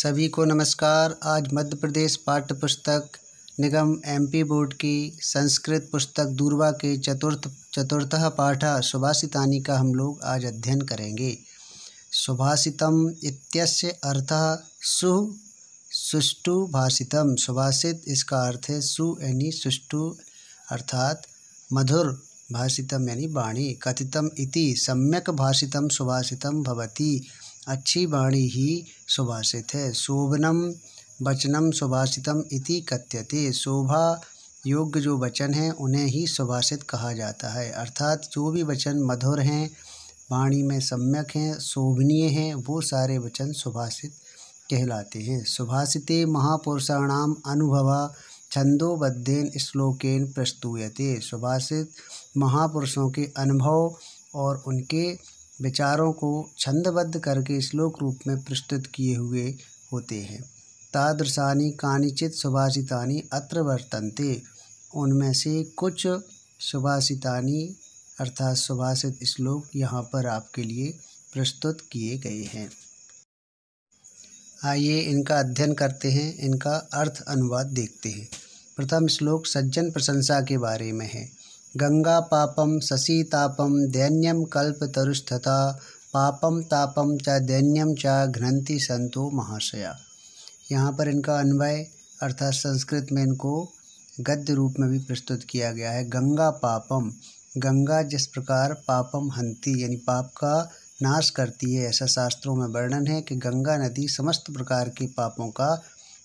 सभी को नमस्कार। आज मध्य प्रदेश पाठ्य पुस्तक निगम एमपी बोर्ड की संस्कृत पुस्तक दूरवा के चतुर्थः पाठ सुभाषितानि का हम लोग आज अध्ययन करेंगे। सुभाषितम इत्यस्य अर्थः सुष्ठु भाषितम। सुभाषित इसका अर्थ है सु यानी सुष्ठु अर्थात मधुर, भाषितम यानी वाणी, कथितम इति सम्यक भाषितम सुभाषितम भवति। अच्छी वाणी ही सुभाषित है। शोभनम वचनम सुभाषितम इति कथ्यते। शोभा योग्य जो वचन हैं उन्हें ही सुभाषित कहा जाता है, अर्थात जो भी वचन मधुर हैं, वाणी में सम्यक हैं, शोभनीय हैं, वो सारे वचन सुभाषित कहलाते हैं। सुभाषिते महापुरुषाणाम अनुभवा छंदोबद्धेन श्लोकेन प्रस्तूयते। सुभाषित महापुरुषों के अनुभव और उनके विचारों को छंदबद्ध करके श्लोक रूप में प्रस्तुत किए हुए होते हैं। तादृशानि कानिचित सुभाषितानि अत्र वर्तन्ते। उनमें से कुछ सुभाषितानि अर्थात सुभाषित श्लोक यहाँ पर आपके लिए प्रस्तुत किए गए हैं। आइए इनका अध्ययन करते हैं, इनका अर्थ अनुवाद देखते हैं। प्रथम श्लोक सज्जन प्रशंसा के बारे में है। गंगा पापम शशि तापम दैन्यम कल्पतरुस्तथा पापम तापम च दैन्यम च घ्नन्ति संतो महाशया। यहाँ पर इनका अन्वय अर्थात संस्कृत में इनको गद्य रूप में भी प्रस्तुत किया गया है। गंगा पापम, गंगा जिस प्रकार पापम हंति यानी पाप का नाश करती है, ऐसा शास्त्रों में वर्णन है कि गंगा नदी समस्त प्रकार के पापों का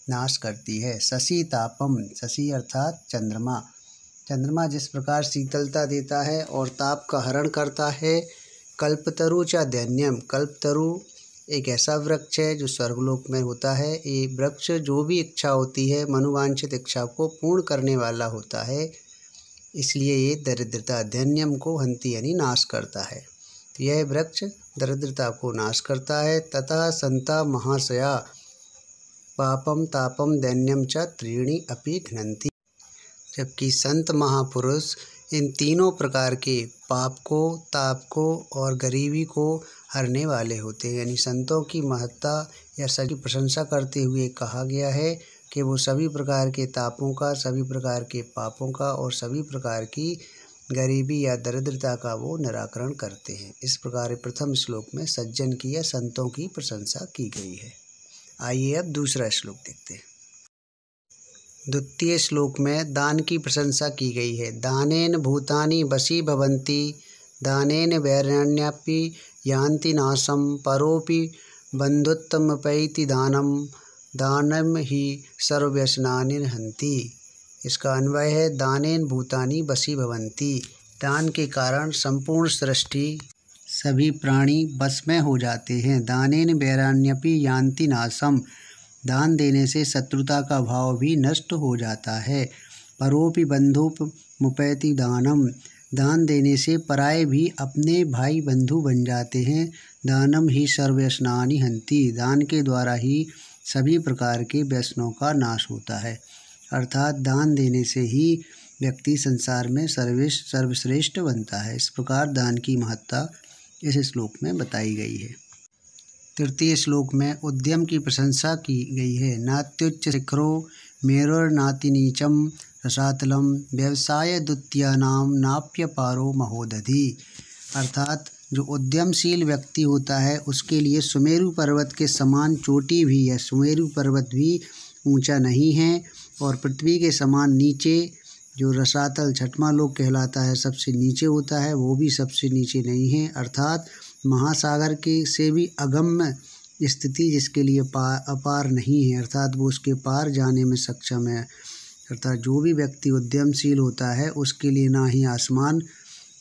नाश करती है। शशि तापम, शशि अर्थात चंद्रमा, चंद्रमा जिस प्रकार शीतलता देता है और ताप का हरण करता है। कल्पतरु च दैन्यम, कल्पतरु एक ऐसा वृक्ष है जो स्वर्गलोक में होता है। ये वृक्ष जो भी इच्छा होती है, मनोवांछित इच्छा को पूर्ण करने वाला होता है, इसलिए ये दरिद्रता दैन्यम को हंति यानी नाश करता है। तो यह वृक्ष दरिद्रता को नाश करता है। तथा संता महाशया पापम तापम दैन्यम च त्रीणि अपि घ्नन्ति। जबकि संत महापुरुष इन तीनों प्रकार के पाप को, ताप को और गरीबी को हरने वाले होते हैं। यानी संतों की महत्ता या सभी प्रशंसा करते हुए कहा गया है कि वो सभी प्रकार के तापों का, सभी प्रकार के पापों का और सभी प्रकार की गरीबी या दरिद्रता का वो निराकरण करते हैं। इस प्रकार प्रथम श्लोक में सज्जन की या संतों की प्रशंसा की गई है। आइए अब दूसरा श्लोक देखते हैं। द्वितीय श्लोक में दान की प्रशंसा की गई है। दानेन भूतानि वशी भवन्ति दानेन वैरण्यापि यान्ति नाशम परोपि बन्धुत्वमुपैति दानम दानम ही सर्वव्यसनानि हन्ति। इसका अन्वय है दानेन भूतानि वशी भवन्ति। दान के कारण संपूर्ण सृष्टि, सभी प्राणी वश में हो जाते हैं। दानेन वैरण्यपि यान्ति नाशम, दान देने से शत्रुता का भाव भी नष्ट हो जाता है। परोपि बंधुमुपैति दानम, दान देने से पराये भी अपने भाई बंधु बन जाते हैं। दानम ही सर्वव्यसनानि हन्ति, दान के द्वारा ही सभी प्रकार के व्यसनों का नाश होता है। अर्थात दान देने से ही व्यक्ति संसार में सर्वश्रेष्ठ बनता है। इस प्रकार दान की महत्ता इस श्लोक में बताई गई है। तृतीय श्लोक में उद्यम की प्रशंसा की गई है। नात्युच्च शिखरो मेरुर्नाति नीचम रसातलम व्यवसाय द्वितीयानाम नाप्य पारो महोदधि। अर्थात जो उद्यमशील व्यक्ति होता है उसके लिए सुमेरु पर्वत के समान चोटी भी है। सुमेरु पर्वत भी ऊंचा नहीं है और पृथ्वी के समान नीचे जो रसातल छठवां लोक कहलाता है सबसे नीचे होता है, वो भी सबसे नीचे नहीं है। अर्थात महासागर के से भी अगम्य स्थिति जिसके लिए अपार नहीं है, अर्थात वो उसके पार जाने में सक्षम है। अर्थात जो भी व्यक्ति उद्यमशील होता है उसके लिए ना ही आसमान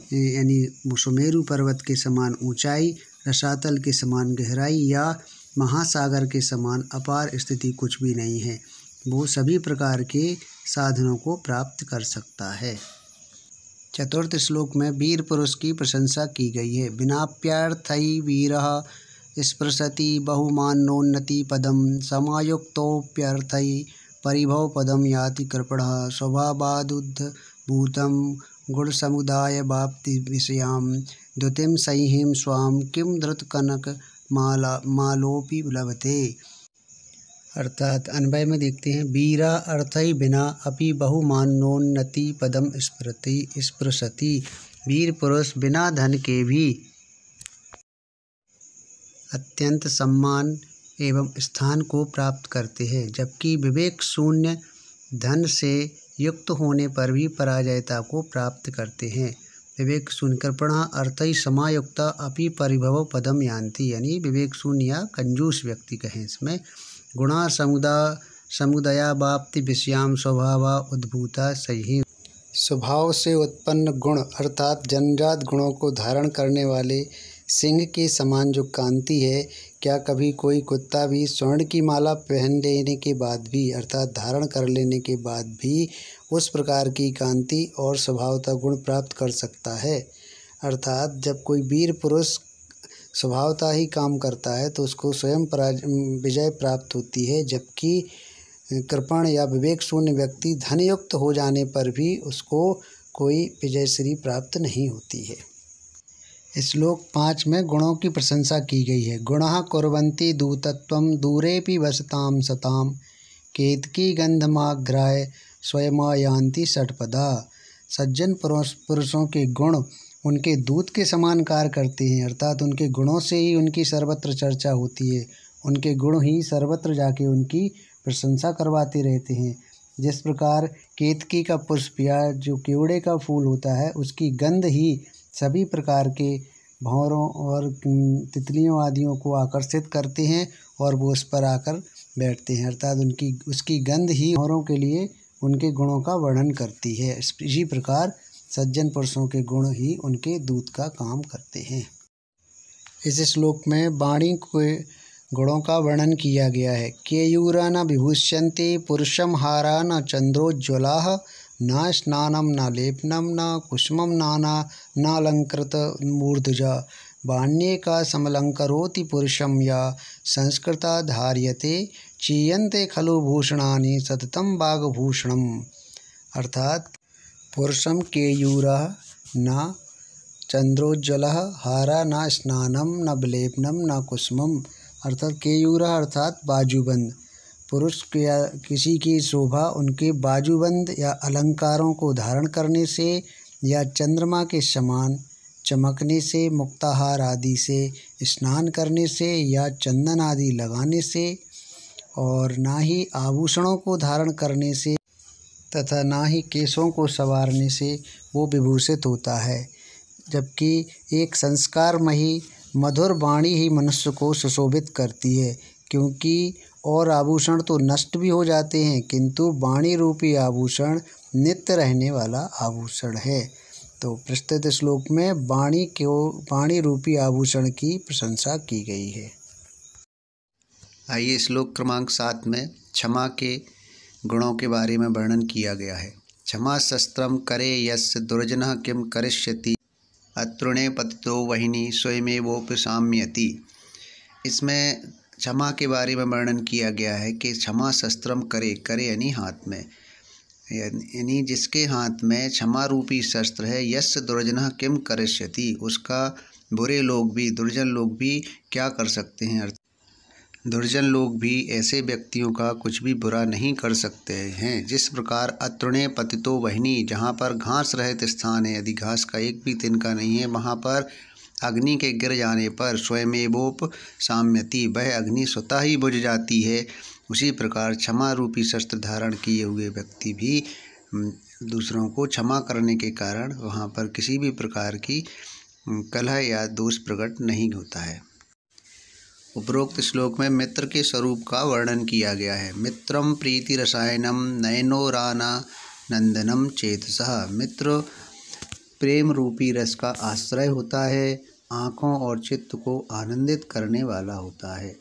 यानी सुमेरु पर्वत के समान ऊंचाई, रसातल के समान गहराई या महासागर के समान अपार स्थिति कुछ भी नहीं है। वो सभी प्रकार के साधनों को प्राप्त कर सकता है। चतुर्थ श्लोक में वीर पुरुष की प्रशंसा की गई है। विनाप्यर्थै वीरः स्पृशति बहुमानोन्नति पदम समायुक्तोप्यर्थै परिभव पदम याति कृपणः स्वभावादुद्भूतं गुणसमुदाय वाप्ति विषयां द्युतिं सैहिं स्वां किं धृतकनक मालोपि लभते। अर्थात अन्वय में देखते हैं, वीरा अर्थै बिना अपि बहुमानोन्नति पदम स्पृशति। वीर पुरुष बिना धन के भी अत्यंत सम्मान एवं स्थान को प्राप्त करते हैं, जबकि विवेक शून्य धन से युक्त होने पर भी पराजयता को प्राप्त करते हैं। विवेक शून्य कृपणा अर्थै समायुक्ता अपि परिभव पदम यान्ति, यानी विवेक शून्य या कंजूस व्यक्ति कहें इसमें। गुणा समुदया वाप्ति विषयाम स्वभावा उद्भूता सही। स्वभाव से उत्पन्न गुण अर्थात जन्मजात गुणों को धारण करने वाले सिंह के समान जो कांति है, क्या कभी कोई कुत्ता भी स्वर्ण की माला पहन लेने के बाद भी अर्थात धारण कर लेने के बाद भी उस प्रकार की कांति और स्वभावतः गुण प्राप्त कर सकता है? अर्थात जब कोई वीर पुरुष स्वभावतः ही काम करता है तो उसको स्वयं विजय प्राप्त होती है, जबकि कृपण या विवेक शून्य व्यक्ति धनयुक्त हो जाने पर भी उसको कोई विजयश्री प्राप्त नहीं होती है। श्लोक 5 में गुणों की प्रशंसा की गई है। गुणः कुर्वन्ति दूतत्वं दूरेऽपि वसतां सतां केतकी गंधमाघ्राय स्वयमायान्ति षट्पदा। सज्जन पुरुषों के गुण उनके दूत के समान कार्य करते हैं, अर्थात उनके गुणों से ही उनकी सर्वत्र चर्चा होती है, उनके गुण ही सर्वत्र जाके उनकी प्रशंसा करवाते रहते हैं। जिस प्रकार केतकी का पुष्प या जो केवड़े का फूल होता है उसकी गंध ही सभी प्रकार के भंवरों और तितलियों आदियों को आकर्षित करते हैं और वो उस पर आकर बैठते हैं, अर्थात उसकी गंध ही भंवरों के लिए उनके गुणों का वर्णन करती है। इसी प्रकार सज्जन पुरुषों के गुण ही उनके दूत का काम करते हैं। इस श्लोक में वाणी के गुणों का वर्णन किया गया है। केयूरा न विभूष्यन्ते पुरुषम हारा न चंद्रोज्ज्वलाः न स्नानम न लेपनम न कुसुमम नालंकृत मूर्धजा बाण्ये का समलंकरोति पुरुषम या संस्कृता धार्यते चीयन्ते खलु भूषणानि सततम बागभूषणम। अर्थात पुरुषम केयूरः न चंद्रोज्ज्वलः हारा न स्नानम न विलेपनम न कुसुमम। अर्थात केयूरः अर्थात बाजूबंद। पुरुष या किसी की शोभा उनके बाजूबंद या अलंकारों को धारण करने से या चंद्रमा के समान चमकने से, मुक्ताहार आदि से स्नान करने से या चंदन आदि लगाने से, और ना ही आभूषणों को धारण करने से तथा ना ही केशों को संवारने से वो विभूषित होता है। जबकि एक संस्कारमयी मधुर वाणी ही मनुष्य को सुशोभित करती है, क्योंकि और आभूषण तो नष्ट भी हो जाते हैं किंतु वाणी रूपी आभूषण नित्य रहने वाला आभूषण है। तो प्रस्तुत श्लोक में वाणी रूपी आभूषण की प्रशंसा की गई है। आइए श्लोक क्रमांक 7 में क्षमा के गुणों के बारे में वर्णन किया गया है। क्षमा शस्त्रम करे यस्य दुर्जनः किम करिष्यति अतृणे पतितो वहिनी स्वयमेवोपशाम्यति। इसमें क्षमा के बारे में वर्णन किया गया है कि क्षमा शस्त्रम करे यानी हाथ में, यानी जिसके हाथ में क्षमा रूपी शस्त्र है, यस्य दुर्जनः किम करिष्यति, उसका बुरे लोग भी, दुर्जन लोग भी क्या कर सकते हैं। दुर्जन लोग भी ऐसे व्यक्तियों का कुछ भी बुरा नहीं कर सकते हैं। जिस प्रकार अतृणे पतितो वहिनी, जहाँ पर घास रहित स्थान है, यदि घास का एक भी तिनका नहीं है, वहाँ पर अग्नि के गिर जाने पर स्वयमेवोपशाम्यति, वह अग्नि स्वतः ही बुझ जाती है। उसी प्रकार क्षमा रूपी शस्त्र धारण किए हुए व्यक्ति भी दूसरों को क्षमा करने के कारण वहाँ पर किसी भी प्रकार की कलह या दोष प्रकट नहीं होता है। उपरोक्त श्लोक में मित्र के स्वरूप का वर्णन किया गया है। मित्रम प्रीति रसायनम नयनोराना नंदनम चेतसः। मित्र प्रेम रूपी रस का आश्रय होता है, आँखों और चित्त को आनंदित करने वाला होता है।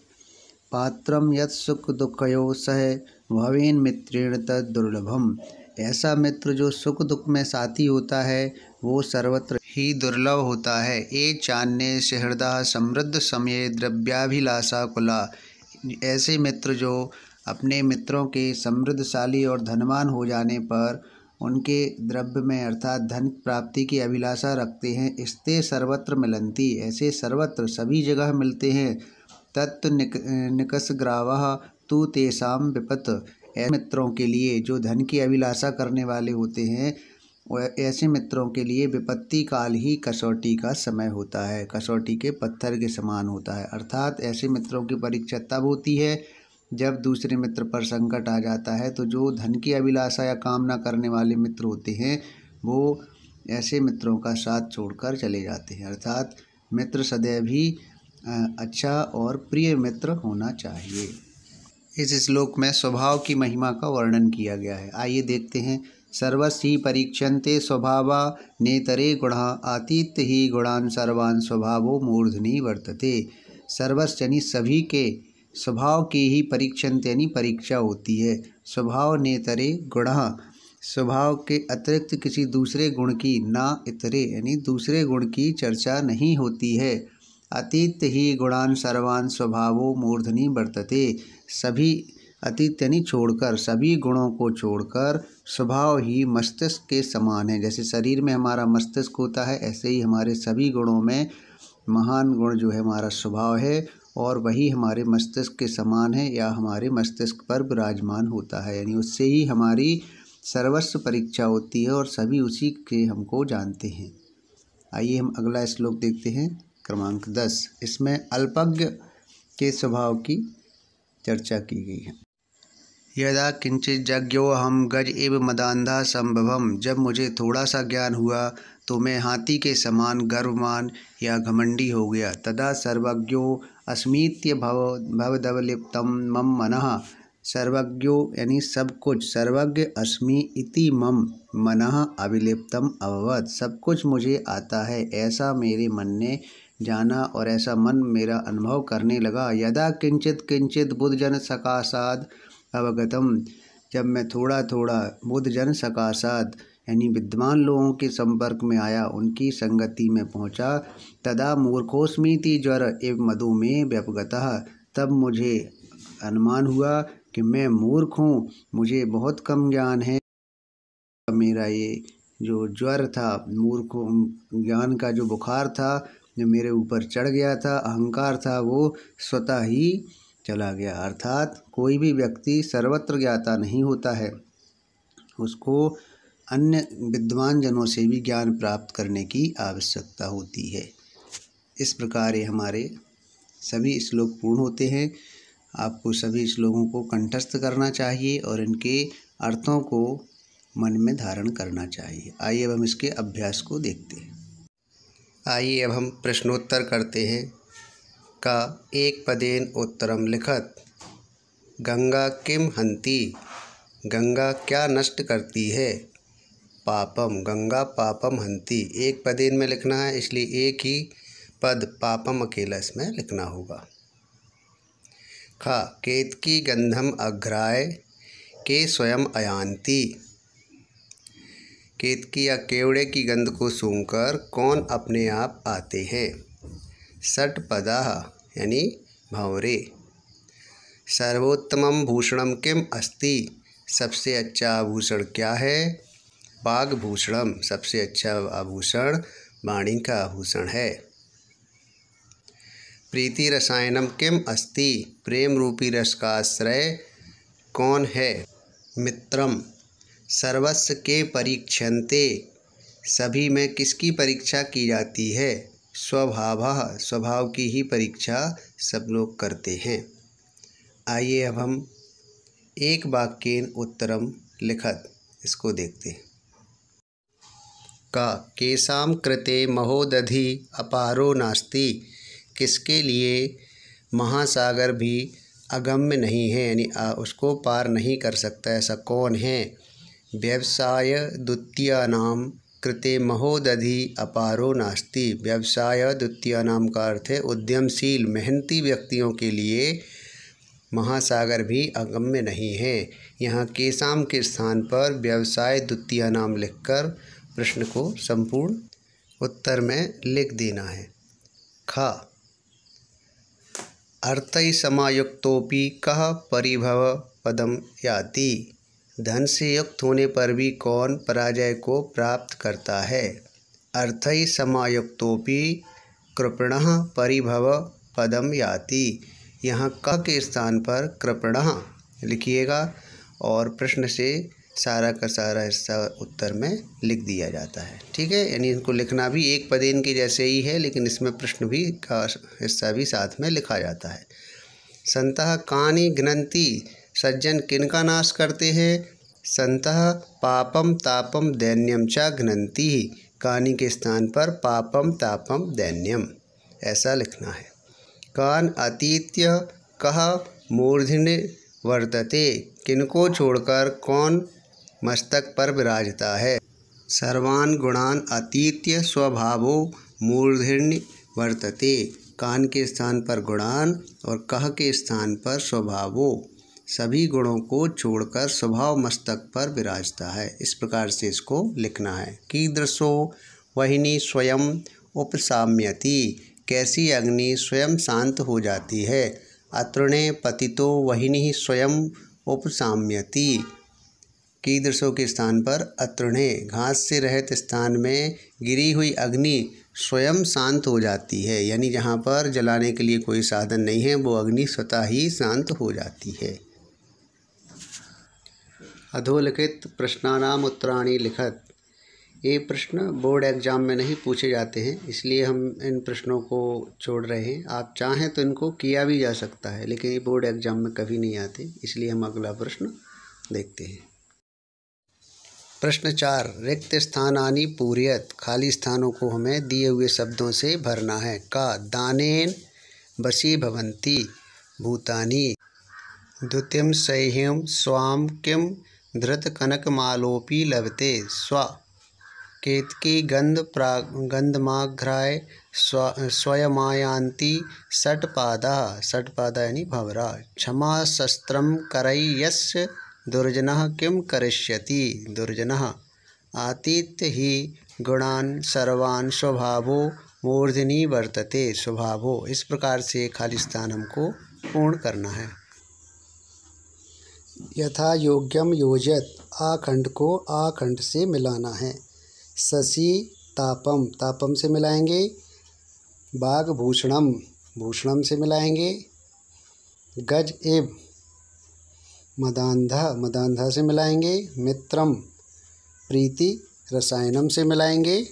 पात्रम यत् सुख दुःखयोः सह भवेन मित्रेण तद दुर्लभम। ऐसा मित्र जो सुख दुख में साथी होता है वो सर्वत्र ही दुर्लभ होता है। ये चान्य सहृदय समृद्ध समये द्रव्याभिलाषा कुला। ऐसे मित्र जो अपने मित्रों के समृद्धशाली और धनवान हो जाने पर उनके द्रव्य में अर्थात धन प्राप्ति की अभिलाषा रखते हैं, इसते सर्वत्र मिलन्ति, ऐसे सर्वत्र सभी जगह मिलते हैं। तत्व निकषग्रावः तु तेषां विपत्। ऐसे मित्रों के लिए जो धन की अभिलाषा करने वाले होते हैं, ऐसे मित्रों के लिए विपत्ति काल ही कसौटी का समय होता है, कसौटी के पत्थर के समान होता है। अर्थात ऐसे मित्रों की परीक्षा तब होती है जब दूसरे मित्र पर संकट आ जाता है। तो जो धन की अभिलाषा या कामना करने वाले मित्र होते हैं, वो ऐसे मित्रों का साथ छोड़कर चले जाते हैं। अर्थात मित्र सदैव ही अच्छा और प्रिय मित्र होना चाहिए। इस श्लोक में स्वभाव की महिमा का वर्णन किया गया है। आइए देखते हैं। सर्वस्य परीक्षन्ते स्वभावा नेतरे गुणा आतीत्य ही गुणान सर्वान् स्वभावो मूर्धनि वर्तते। सर्वस्य यानी सभी के स्वभाव की ही परीक्षन्ते यानी परीक्षा होती है। स्वभाव नेतरे गुणा, स्वभाव के अतिरिक्त किसी दूसरे गुण की, ना इतरे यानी दूसरे गुण की चर्चा नहीं होती है। अतीत ही गुणान सर्वान् स्वभावो मूर्धनि वर्तते। सभी अतीत यानी छोड़कर, सभी गुणों को छोड़कर स्वभाव ही मस्तिष्क के समान है। जैसे शरीर में हमारा मस्तिष्क होता है, ऐसे ही हमारे सभी गुणों में महान गुण जो है हमारा स्वभाव है, और वही हमारे मस्तिष्क के समान है या हमारे मस्तिष्क पर विराजमान होता है। यानी उससे ही हमारी सर्वस्व परीक्षा होती है और सभी उसी के हमको जानते हैं। आइए हम अगला श्लोक देखते हैं, क्रमांक 10। इसमें अल्पज्ञ के स्वभाव की चर्चा की गई है। यदा किंचित यज्ञोऽहं गज इव मदान्धा संभवम। जब मुझे थोड़ा सा ज्ञान हुआ तो मैं हाथी के समान गर्वमान या घमंडी हो गया। तदा सर्वज्ञो अस्मीत्य भवदवलिप्तम मम मनः। सर्वज्ञो यानी सब कुछ, सर्वज्ञ अस्मि इति मम मनः अविलिप्तम अभवत्। सब कुछ मुझे आता है ऐसा मेरे मन ने जाना और ऐसा मन मेरा अनुभव करने लगा। यदा किंचित किंचित बुद्धजन सकाशाद अवगतम। जब मैं थोड़ा थोड़ा बुद्धजन सकाशाद यानी विद्वान लोगों के संपर्क में आया, उनकी संगति में पहुँचा। तदा मूर्खोस्मीति ज्वर एव मधुमेह व्यपगतः। तब मुझे अनुमान हुआ कि मैं मूर्ख हूँ, मुझे बहुत कम ज्ञान है। मेरा ये जो ज्वर था, मूर्ख ज्ञान का जो बुखार था जो मेरे ऊपर चढ़ गया था, अहंकार था, वो स्वतः ही चला गया। अर्थात कोई भी व्यक्ति सर्वत्र ज्ञाता नहीं होता है, उसको अन्य विद्वान जनों से भी ज्ञान प्राप्त करने की आवश्यकता होती है। इस प्रकार ये हमारे सभी श्लोक पूर्ण होते हैं। आपको सभी श्लोकों को कंठस्थ करना चाहिए और इनके अर्थों को मन में धारण करना चाहिए। आइए अब हम इसके अभ्यास को देखते हैं। आइए अब हम प्रश्नोत्तर करते हैं। का एक पदेन उत्तरम लिखत। गंगा किम हंति। गंगा क्या नष्ट करती है। पापम, गंगा पापम हंति। एक पदेन में लिखना है, इसलिए एक ही पद पापम अकेला इसमें लिखना होगा। खा केतकी गंधम अघ्राय के स्वयं अयान्ति। केतकी या केवड़े की गंध को सूंघकर कौन अपने आप आते हैं। षट्पदाः यानी भंवरे। सर्वोत्तमं भूषणम किम अस्ति। सबसे अच्छा आभूषण क्या है। वाग्भूषणम, सबसे अच्छा आभूषण वाणी का आभूषण है। प्रीति रसायनम किम अस्ति। प्रेम रूपी रस का आश्रय कौन है। मित्रम, सर्वस्व के परीक्षन्ते। सभी में किसकी परीक्षा की जाती है। स्वभावः, स्वभाव की ही परीक्षा सब लोग करते हैं। आइए अब हम एक वाक्येन उत्तरम लिखत इसको देखते हैं। का केषां कृते महोदधि अपारो नास्ति। किसके लिए महासागर भी अगम्य नहीं है, यानी उसको पार नहीं कर सकता, ऐसा कौन है। व्यवसाय द्वितीयानाम कृते महोदधि अपारो नास्ति। व्यवसाय द्वितीयानाम का अर्थ है उद्यमशील मेहनती व्यक्तियों के लिए महासागर भी अगम्य नहीं है। यहाँ केसाम के स्थान पर व्यवसाय द्वितीयानाम लिखकर प्रश्न को संपूर्ण उत्तर में लिख देना है। खा अर्थै समायुक्तोपि कः परिभव पदम याति। धन से युक्त होने पर भी कौन पराजय को प्राप्त करता है। अर्थै समायुक्तोपि कृपणः परिभव पदम याति। यहाँ क के स्थान पर कृपणः लिखिएगा और प्रश्न से सारा का सारा हिस्सा उत्तर में लिख दिया जाता है। ठीक है, यानी इनको लिखना भी एक पदेन के जैसे ही है, लेकिन इसमें प्रश्न भी का हिस्सा भी साथ में लिखा जाता है। संतः कानि घ्नन्ति, सज्जन किनका नाश करते हैं? संतः पापम तापम दैन्यम च घ्नन्ति, कानि के स्थान पर पापम तापम दैन्यम ऐसा लिखना है। कान अतीत्य कह मूर्धनि वर्तते, किनको छोड़कर कौन मस्तक पर विराजता है? सर्वान् गुणान् अतीत्य स्वभावो मूर्धनि वर्तते, कान के स्थान पर गुणान और कह के स्थान पर स्वभावो, सभी गुणों को छोड़कर स्वभाव मस्तक पर विराजता है। इस प्रकार से इसको लिखना है। कीदृशो वह्नि स्वयं उपशाम्यति, कैसी अग्नि स्वयं शांत हो जाती है? अतृणे पतितो वह्नि स्वयं उपशाम्यति, कीदृशों के स्थान पर अतृणे, घास से रहित स्थान में गिरी हुई अग्नि स्वयं शांत हो जाती है, यानी जहाँ पर जलाने के लिए कोई साधन नहीं है वो अग्नि स्वतः ही शांत हो जाती है। अधोलिखित प्रश्नानाम उत्तराणि लिखत, ये प्रश्न बोर्ड एग्जाम में नहीं पूछे जाते हैं, इसलिए हम इन प्रश्नों को छोड़ रहे हैं। आप चाहें तो इनको किया भी जा सकता है, लेकिन ये बोर्ड एग्जाम में कभी नहीं आते, इसलिए हम अगला प्रश्न देखते हैं। प्रश्न 4, रिक्त स्थानानि पूरयत, खाली स्थानों को हमें दिए हुए शब्दों से भरना है। का दानेन वशी भवन्ति भूतानि, द्युतिम सह्यम स्वाम किम धृत कनकमालोपि लभते, स्व केतकी गंधमाघ्राय स्वयमायान्ति षट्पादा, षट्पादा यानी भंवरा, क्षमा शस्त्रम करई यस्य दुर्जनः किम करिष्यति, दुर्जनः आतीत्य ही गुणान सर्वान् स्वभावो मूर्धनि वर्तते, स्वभावो। इस प्रकार से खाली स्थान हमको पूर्ण करना है। यथा योग्यम योजयत, आखंड को आखंड से मिलाना है। शशि तापम, तापम से मिलाएंगे। बाघ भूषणम, भूषणम से मिलाएंगे। गज एव मदांधा, मदांधा से मिलाएंगे। मित्रम प्रीति रसायनम से मिलाएंगे।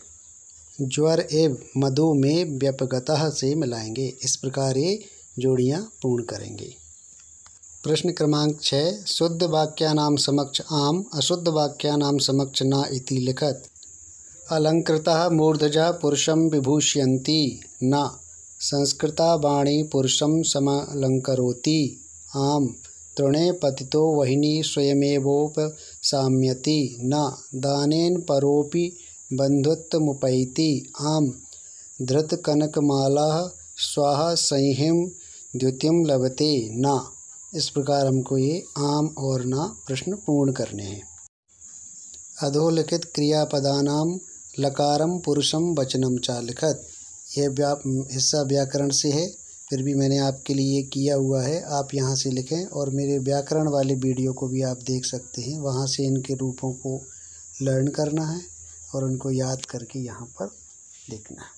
ज्वर एव मधु में व्यपगतः से मिलाएंगे। इस प्रकार ये जोड़ियाँ पूर्ण करेंगे। प्रश्न क्रमांक 6, शुद्ध वाक्यानाम समक्ष आम, अशुद्ध वाक्यानाम समक्ष न इति लिखत। अलंकृतः मूर्धजा पुरुषं विभूषयन्ति न, संस्कृता वाणी पुरुषं समलंकरोति। आम, तृणे पतितो वह्नि स्वयमेवोपशाम्यति न, दानेन परोपि बन्धुत्वमुपैति। आम, धृतकनकमालाः स्वाहा संहिं द्युतिं लभते न। इस प्रकार हमको ये आम और ना प्रश्न पूर्ण करने हैं। अधोलिखित क्रियापदानाम लकारम पुरुषम वचनम च लिखत, यह हिस्सा व्याकरण से है, फिर भी मैंने आपके लिए किया हुआ है, आप यहाँ से लिखें और मेरे व्याकरण वाले वीडियो को भी आप देख सकते हैं, वहाँ से इनके रूपों को लर्न करना है और उनको याद करके यहाँ पर लिखना है।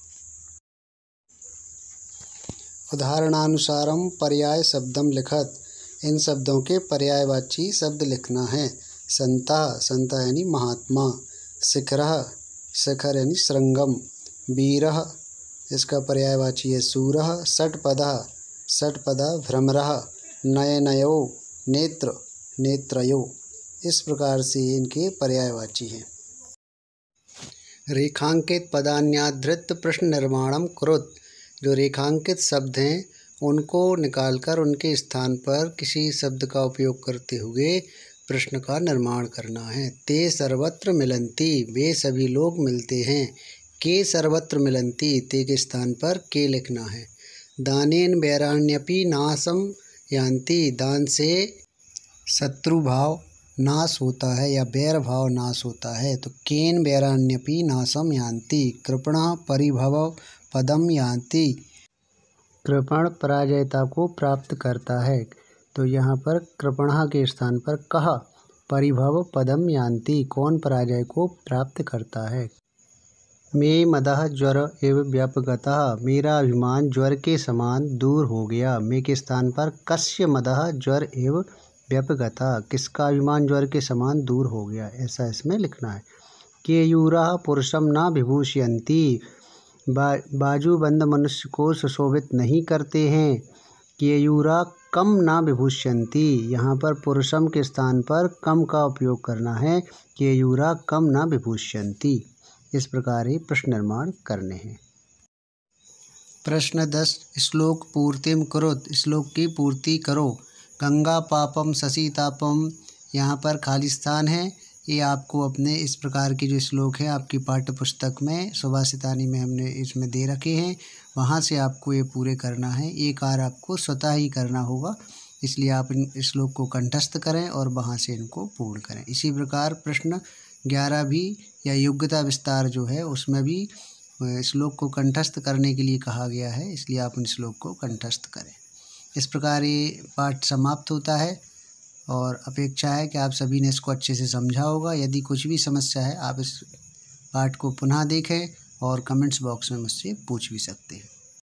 उदाहरणानुसारम पर्याय शब्दम लिखत, इन शब्दों के पर्यायवाची शब्द लिखना है। संता, संता यानी महात्मा। शिखरः, शिखर यानी श्रृंगम। वीरः, इसका पर्यायवाची है सूरः। षट्पदः, षट्पदा भ्रमरः। नयनयो, नेत्र, नेत्रयो। इस प्रकार से इनके पर्यायवाची हैं। रेखांकित पदान्याधृत प्रश्न निर्माणम कुरुत, जो रेखांकित शब्द हैं उनको निकालकर उनके स्थान पर किसी शब्द का उपयोग करते हुए प्रश्न का निर्माण करना है। ते सर्वत्र मिलन्ति, वे सभी लोग मिलते हैं। के सर्वत्र मिलन्ति, ते के स्थान पर के लिखना है। दानेन वैराण्यपि नाशम यान्ति, दान से शत्रु भाव नाश होता है या वैर भाव नाश होता है, तो केन वैराण्यपि नाशम यान्ति। कृपणः परिभव पदम यान्ति, कृपण पराजयता को प्राप्त करता है, तो यहाँ पर कृपणः के स्थान पर कह परिभव पदम यान्ति, कौन पराजय को प्राप्त करता है। मे मदः ज्वर एव व्यपगतः, मेरा अभिमान ज्वर के समान दूर हो गया। मे के स्थान पर कस्य मदः ज्वर एव व्यपगतः, किसका अभिमान ज्वर के समान दूर हो गया, ऐसा इसमें लिखना है। केयूरः पुरुषम न विभूषयन्ति, बाजूबंद मनुष्य को सुशोभित नहीं करते हैं। केयूरा कम न विभूषयन्ति, यहाँ पर पुरुषम के स्थान पर कम का उपयोग करना है। केयूरा कम न विभूषयन्ति। इस प्रकार ही प्रश्न निर्माण करने हैं। प्रश्न 10 श्लोक पूर्तिम कुरुत, श्लोक की पूर्ति करो। गंगा पापम शशि तापम, यहाँ पर खाली स्थान है। ये आपको अपने इस प्रकार के जो श्लोक हैं आपकी पाठ्य पुस्तक में सुभाषितानी में हमने इसमें दे रखे हैं, वहाँ से आपको ये पूरे करना है। ये कार्य आपको स्वतः ही करना होगा, इसलिए आप इन श्लोक को कंठस्थ करें और वहाँ से इनको पूर्ण करें। इसी प्रकार प्रश्न 11 भी या योग्यता विस्तार जो है उसमें भी श्लोक को कंठस्थ करने के लिए कहा गया है, इसलिए आप उन श्लोक को कंठस्थ करें। इस प्रकार ये पाठ समाप्त होता है और अपेक्षा है कि आप सभी ने इसको अच्छे से समझा होगा। यदि कुछ भी समस्या है आप इस पाठ को पुनः देखें और कमेंट्स बॉक्स में मुझसे पूछ भी सकते हैं।